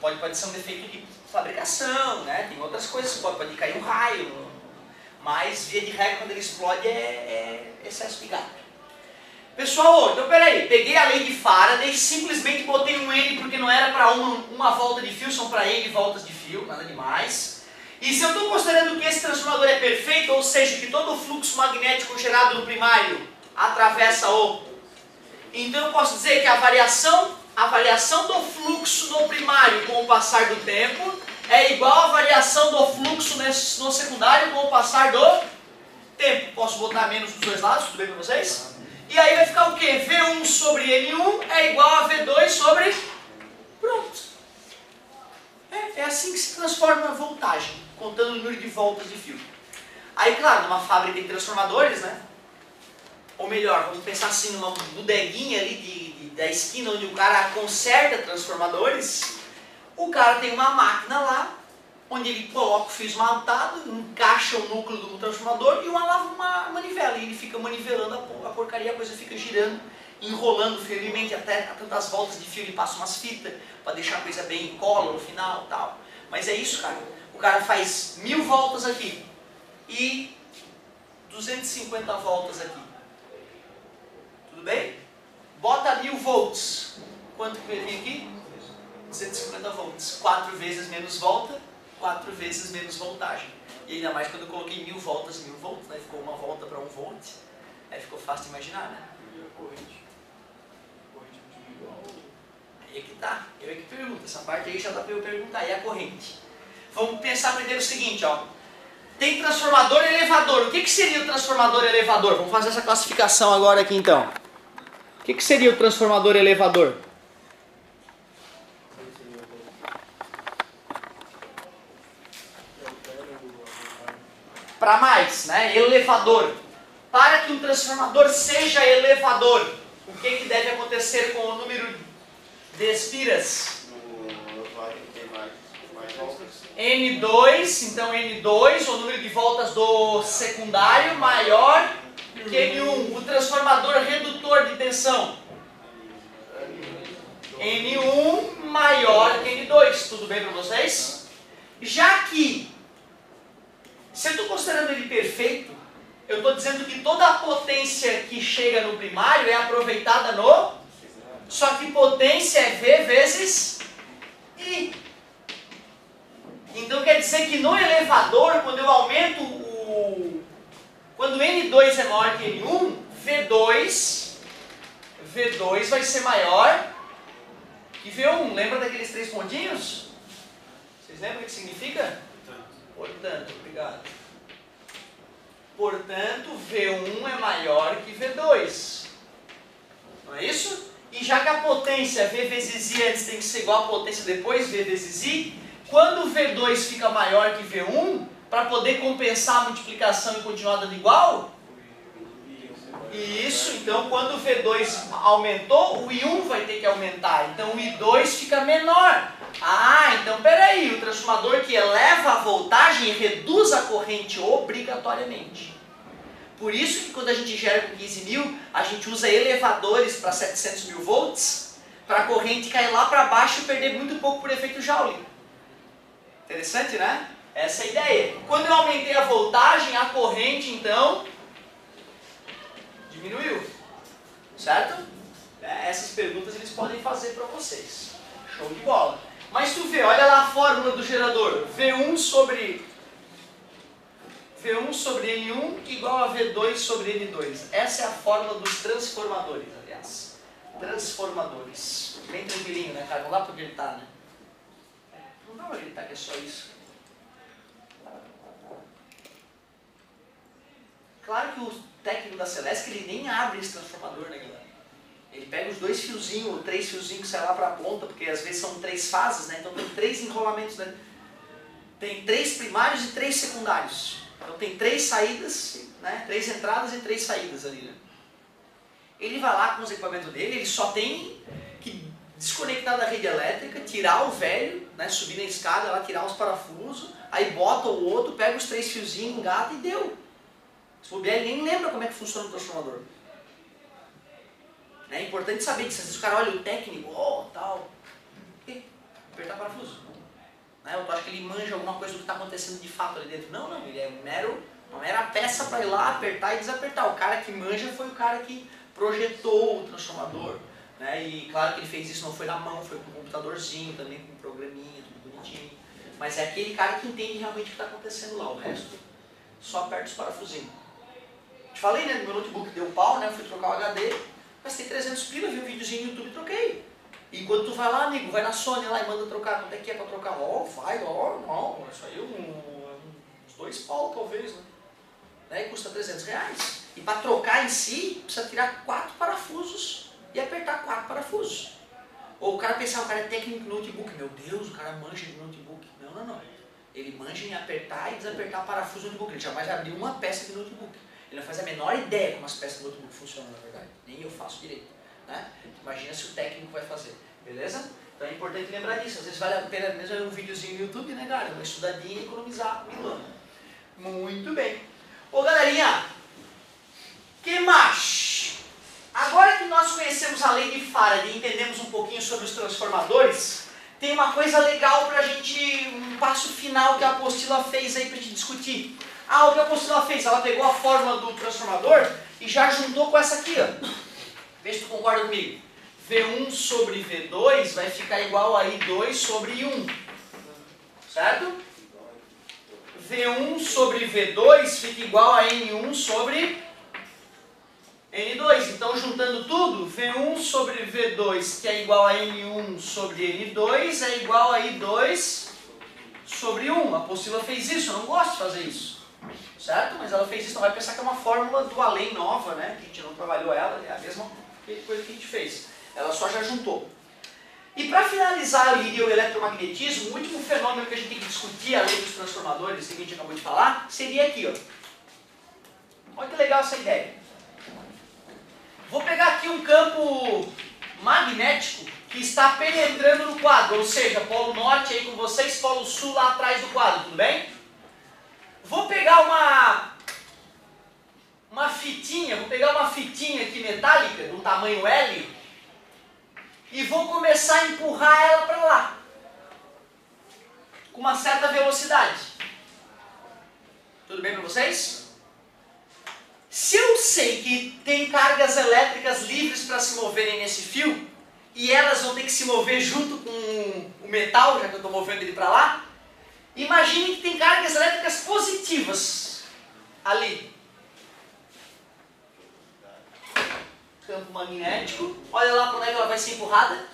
Pode ser um defeito de fabricação, né? Tem outras coisas, pode cair um raio. Mas, via de regra, quando ele explode é excesso de gato. Pessoal, então peraí, peguei a lei de Faraday, simplesmente botei um N porque não era para uma volta de fio, são para N voltas de fio, nada demais. E se eu estou considerando que esse transformador é perfeito, ou seja, que todo o fluxo magnético gerado no primário atravessa o... Então eu posso dizer que a variação do fluxo no primário com o passar do tempo é igual à variação do fluxo no secundário com o passar do tempo. Posso botar menos dos dois lados, tudo bem para vocês? E aí vai ficar o quê? V1 sobre N1 é igual a V2 sobre... Pronto. É assim que se transforma a voltagem, contando o número de voltas de fio. Aí, claro, numa fábrica de transformadores, né? Ou melhor, vamos pensar assim, numa bodeguinha ali da esquina onde o cara conserta transformadores, o cara tem uma máquina lá, onde ele coloca o fio esmaltado, encaixa o núcleo do transformador e uma manivela. E ele fica manivelando a porcaria, a coisa fica girando, enrolando firmemente até tantas voltas de fio, ele passa umas fitas para deixar a coisa bem em cola no final e tal. Mas é isso, cara. O cara faz 1000 voltas aqui e 250 voltas aqui. Tudo bem? Bota 1000 volts. Quanto que vai vir aqui? 250 volts. 4 vezes menos volta, 4 vezes menos voltagem. E ainda mais quando eu coloquei 1000 voltas, 1000 volts, né? Ficou uma volta para 1 volt. Aí ficou fácil de imaginar, né? E a corrente? Corrente individual? Aí é que tá. Eu é que pergunto. Essa parte aí já dá para eu perguntar. E a corrente? Vamos pensar primeiro o seguinte, ó. Tem transformador e elevador. O que seria o transformador e elevador? Vamos fazer essa classificação agora aqui então. O que seria o transformador e elevador? Para mais, né? Elevador. Para que um transformador seja elevador, o que deve acontecer com o número de espiras? Vai ter mais voltas. N2, então N2, o número de voltas do secundário maior que N1. O transformador redutor de tensão. N1 maior que N2. Tudo bem para vocês? Já que, se eu estou considerando ele perfeito, eu estou dizendo que toda a potência que chega no primário é aproveitada no... Só que potência é V vezes I. Então quer dizer que no elevador, quando eu aumento quando N2 é maior que N1, V2 vai ser maior que V1. Lembra daqueles 3 pontinhos? Vocês lembram o que significa? Portanto, obrigado. Portanto, V1 é maior que V2. Não é isso? E já que a potência V vezes I antes tem que ser igual à potência depois, V vezes I, Quando o V2 fica maior que V1, para poder compensar a multiplicação e continuar dando igual? Isso, então quando o V2 aumentou, o I1 vai ter que aumentar. Então o I2 fica menor. Ah, então peraí, o transformador que eleva a voltagem reduz a corrente obrigatoriamente. Por isso que quando a gente gera com 15.000, a gente usa elevadores para 700.000 volts, para a corrente cair lá para baixo e perder muito pouco por efeito Joule. Interessante, né? Essa é a ideia. Quando eu aumentei a voltagem, a corrente então diminuiu. Certo? Essas perguntas eles podem fazer para vocês. Show de bola. Mas tu vê, olha lá a fórmula do gerador. V1 sobre N1 igual a V2 sobre N2. Essa é a fórmula dos transformadores, aliás. Transformadores. Bem tranquilinho, né, cara? Não dá pra gritar, né? Não dá pra gritar que é só isso. Claro que o técnico da Celeste, ele nem abre esse transformador, né, galera? Ele pega os 2 fiozinhos, ou 3 fiozinhos que saem lá pra ponta, porque às vezes são 3 fases, né? Então tem 3 enrolamentos, né? Tem 3 primários e 3 secundários. Então tem 3 saídas, né? 3 entradas e 3 saídas ali, né? Ele vai lá com os equipamentos dele, ele só tem que desconectar da rede elétrica, tirar o velho, né? Subir na escada, lá tirar os parafusos, aí bota o outro, pega os 3 fiozinhos, engata e deu. Se bobear, ele nem lembra como é que funciona o transformador. É importante saber disso. Às vezes o cara olha o técnico, tal. Apertar parafuso. Né? Eu acho que ele manja alguma coisa do que está acontecendo de fato ali dentro. Não, ele é uma mera peça para ir lá, apertar e desapertar. O cara que manja foi o cara que projetou o transformador. Né? E claro que ele fez isso, não foi na mão, foi com um computadorzinho também, com um programinha, tudo bonitinho. Mas é aquele cara que entende realmente o que está acontecendo lá. O resto, só aperta os parafusinhos. Te falei, né? Meu notebook deu pau, né? Eu fui trocar o HD. Gastei 300 pila, vi um videozinho no YouTube e troquei. E enquanto tu vai lá, amigo, vai na Sony lá e manda trocar. Quanto é que é pra trocar? Não, isso aí uns 2 pau talvez, né? E custa 300 reais. E para trocar em si, precisa tirar 4 parafusos e apertar 4 parafusos. Ou o cara pensar, o cara é técnico no notebook. Meu Deus, o cara manja de notebook. Não. Ele manja em apertar e desapertar parafuso no notebook. Ele jamais abriu uma peça de notebook. Ele não faz a menor ideia como as peças do notebook funcionam, na verdade. Nem eu faço direito. Né? Imagina se o técnico vai fazer. Beleza? Então é importante lembrar disso. Às vezes vale a pena mesmo um videozinho no YouTube, né, galera? Uma estudadinha e economizar um ano. Muito bem. Ô, galerinha, que mais? Agora que nós conhecemos a lei de Faraday e entendemos um pouquinho sobre os transformadores, tem uma coisa legal pra gente, um passo final que a apostila fez aí pra gente discutir. O que a apostila fez? Ela pegou a fórmula do transformador e já juntou com essa aqui, ó. Vê se tu concorda comigo. V1 sobre V2 vai ficar igual a I2 sobre I1. Certo? V1 sobre V2 fica igual a N1 sobre N2. Então, juntando tudo, V1 sobre V2, que é igual a N1 sobre N2, é igual a I2 sobre 1. A apostila fez isso, eu não gosto de fazer isso. Certo? Mas ela fez isso, não vai pensar que é uma fórmula do além nova, né? Que a gente não trabalhou ela, é a mesma coisa que a gente fez. Ela só já juntou. E para finalizar o eletromagnetismo, o último fenômeno que a gente tem que discutir, além dos transformadores, que a gente acabou de falar, seria aqui, ó. Olha que legal essa ideia. Vou pegar aqui um campo magnético que está penetrando no quadro, ou seja, polo norte aí com vocês, polo sul lá atrás do quadro, tudo bem? Vou pegar uma fitinha aqui metálica, do tamanho L, e vou começar a empurrar ela para lá, com uma certa velocidade. Tudo bem para vocês? Se eu sei que tem cargas elétricas livres para se moverem nesse fio, e elas vão ter que se mover junto com o metal, já que eu estou movendo ele para lá, imagine que tem cargas elétricas positivas ali. Campo magnético, olha lá para onde é que ela vai ser empurrada.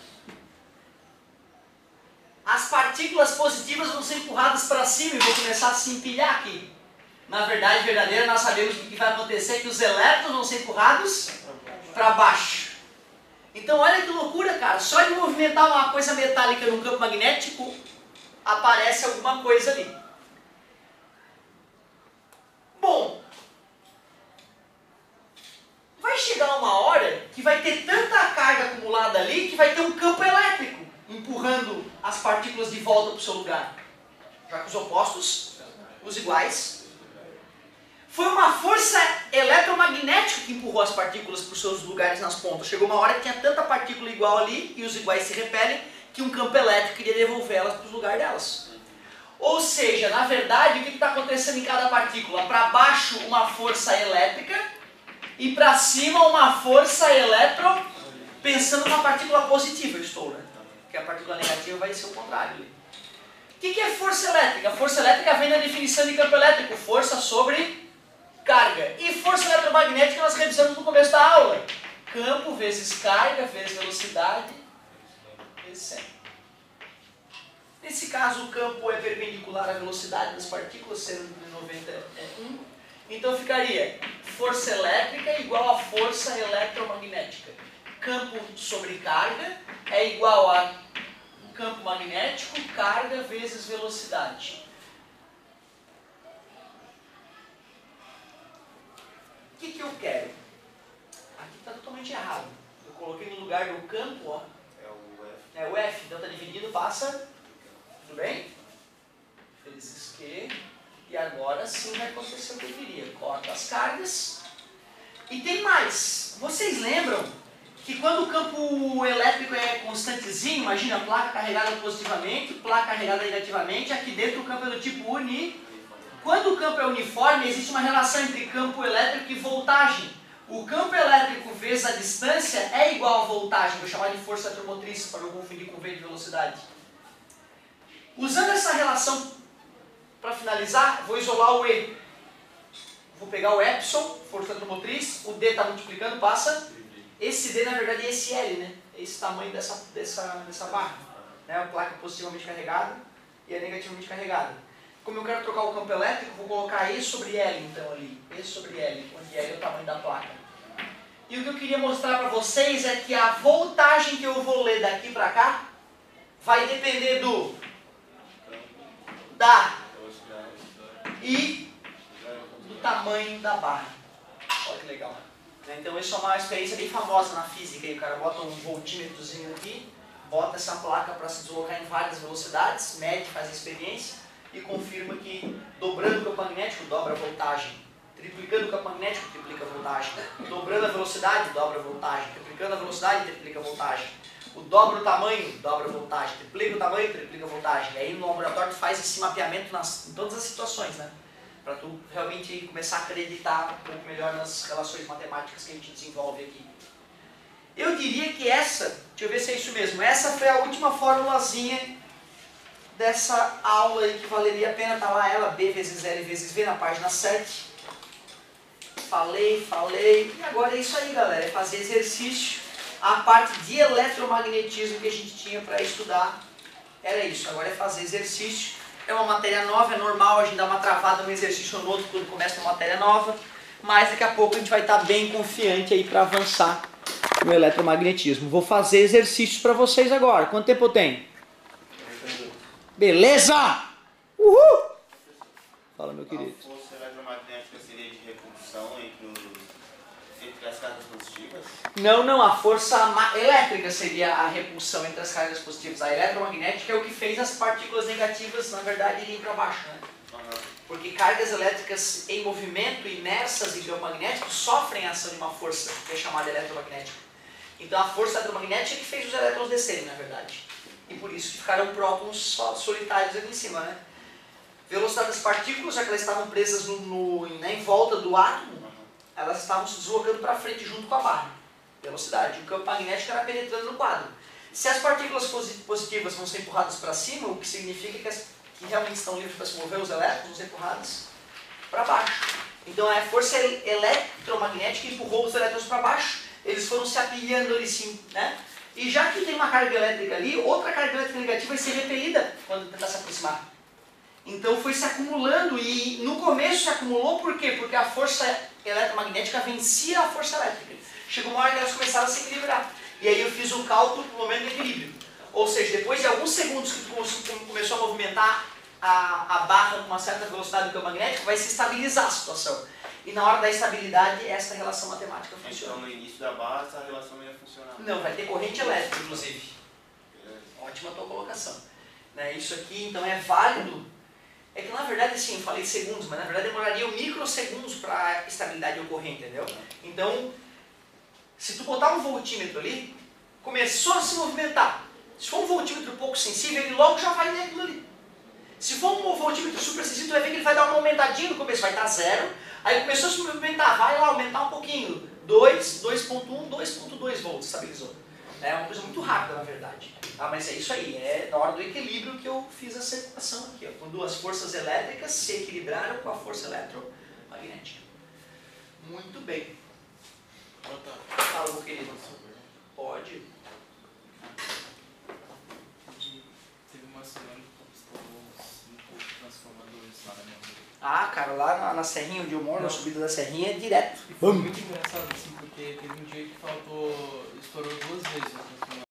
As partículas positivas vão ser empurradas para cima e vão começar a se empilhar aqui. Na verdade verdadeira, nós sabemos que o que vai acontecer é que os elétrons vão ser empurrados para baixo. Então olha que loucura, cara. Só de movimentar uma coisa metálica num campo magnético, aparece alguma coisa ali. Bom, vai chegar uma hora que vai ter tanta carga acumulada ali que vai ter um campo elétrico empurrando as partículas de volta para o seu lugar. Já que os opostos, os iguais. Foi uma força eletromagnética que empurrou as partículas para os seus lugares nas pontas. Chegou uma hora que tinha tanta partícula igual ali e os iguais se repelem que um campo elétrico queria devolvê-las para os lugares delas. Ou seja, na verdade, o que está acontecendo em cada partícula? Para baixo uma força elétrica e para cima uma força pensando na partícula positiva, eu estou, né? Porque a partícula negativa vai ser o contrário ali. O que é força elétrica? A força elétrica vem na definição de campo elétrico, força sobre carga. E força eletromagnética nós revisamos no começo da aula. Campo vezes carga vezes velocidade vezes centro. Nesse caso o campo é perpendicular à velocidade das partículas, sendo de 90 é 1. Então ficaria força elétrica igual a força eletromagnética. Campo sobre carga é igual a campo magnético, carga vezes velocidade. O que eu quero? Aqui está totalmente errado. Eu coloquei no lugar do campo, ó. É o F, então está dividido, passa. Tudo bem? Vezes Q. E agora sim vai acontecer o que eu queria. Corta as cargas. E tem mais. Vocês lembram que quando o campo elétrico é constantezinho, imagina a placa carregada positivamente, placa carregada negativamente, aqui dentro o campo é do tipo Quando o campo é uniforme, existe uma relação entre campo elétrico e voltagem. O campo elétrico vezes a distância é igual a voltagem, vou chamar de força eletromotriz para não confundir com V de velocidade. Usando essa relação, para finalizar, vou isolar o E. Vou pegar o epsilon, força eletromotriz, o D está multiplicando, passa. Esse D, na verdade, é esse L, né? É esse tamanho dessa barra. Né? A placa positivamente carregada e a negativamente carregada. Como eu quero trocar o campo elétrico, vou colocar E sobre L, então, ali. E sobre L, onde L é o tamanho da placa. E o que eu queria mostrar para vocês é que a voltagem que eu vou ler daqui para cá vai depender e do tamanho da barra. Olha que legal. Então isso é uma experiência bem famosa na física. O cara bota um voltímetrozinho aqui, bota essa placa para se deslocar em várias velocidades, mede, faz a experiência e confirma que dobrando o campo magnético dobra a voltagem, triplicando o campo magnético triplica a voltagem, dobrando a velocidade dobra a voltagem, triplicando a velocidade triplica a voltagem, o dobra o tamanho dobra a voltagem, triplica o tamanho triplica a voltagem. E aí no laboratório tu faz esse mapeamento em todas as situações, né? Para tu realmente começar a acreditar um pouco melhor nas relações matemáticas que a gente desenvolve aqui. Eu diria que essa, deixa eu ver se é isso mesmo, essa foi a última formulazinha dessa aula aí que valeria a pena estar lá ela, B vezes L vezes V, na página 7. Falei, e agora é isso aí, galera, é fazer exercício. A parte de eletromagnetismo que a gente tinha para estudar era isso, agora é fazer exercício. É uma matéria nova, é normal a gente dar uma travada num exercício ou no outro quando começa uma matéria nova, mas daqui a pouco a gente vai estar bem confiante aí para avançar no eletromagnetismo. Vou fazer exercícios para vocês agora. Quanto tempo eu tenho? Beleza! Uhul! Fala, meu querido. A força eletromagnética seria de repulsão entre as cargas positivas? Não, a força elétrica seria a repulsão entre as cargas positivas. A eletromagnética é o que fez as partículas negativas, na verdade, irem para baixo, né? Porque cargas elétricas em movimento, imersas em campo magnético, sofrem a ação de uma força, que é chamada eletromagnética. Então a força eletromagnética é que fez os elétrons descerem, na verdade. E por isso que ficaram prótons solitários aqui em cima, né? Velocidade das partículas, já que elas estavam presas em volta do átomo, elas estavam se deslocando para frente junto com a barra. Velocidade. O campo magnético era penetrando no quadro. Se as partículas positivas vão ser empurradas para cima, o que significa que as que realmente estão livres para se mover, os elétrons, vão ser empurrados para baixo. Então é a força eletromagnética que empurrou os elétrons para baixo. Eles foram se apilhando ali sim, né? E já que tem uma carga elétrica ali, outra carga elétrica negativa vai ser repelida quando tentar se aproximar. Então foi se acumulando e no começo se acumulou por quê? Porque a força eletromagnética vencia a força elétrica. Chegou uma hora que elas começaram a se equilibrar. E aí eu fiz o cálculo do momento de equilíbrio. Ou seja, depois de alguns segundos que tu começou a movimentar a barra com uma certa velocidade do campo magnético, vai se estabilizar a situação. E na hora da estabilidade, esta relação matemática funciona. Então no início da barra essa relação não ia funcionar. Não, vai ter corrente elétrica, inclusive. Ótima tua colocação. Né? Isso aqui, então, é válido. É que na verdade, assim, eu falei segundos, mas na verdade demoraria microsegundos para a estabilidade ocorrer, entendeu? Então, se tu botar um voltímetro ali, começou a se movimentar. Se for um voltímetro pouco sensível, ele logo já vai naquilo ali. Se for um voltímetro super sensível, tu vai ver que ele vai dar uma aumentadinha no começo, vai estar 0, aí começou a se movimentar, vai lá aumentar um pouquinho, 2, 2.1, 2.2 volts, estabilizou. É uma coisa muito rápida, na verdade. Ah, mas é isso aí, é na hora do equilíbrio que eu fiz essa equação aqui, ó, quando as forças elétricas se equilibraram com a força eletromagnética. Muito bem. Falou, querido. Pode. Teve uma semana que instalou uns transformadores lá na minha rua. Ah, cara, lá na serrinha onde eu moro, na subida da serrinha, é direto. E foi muito engraçado, assim, porque teve um dia que faltou, estourou 2 vezes o transformador.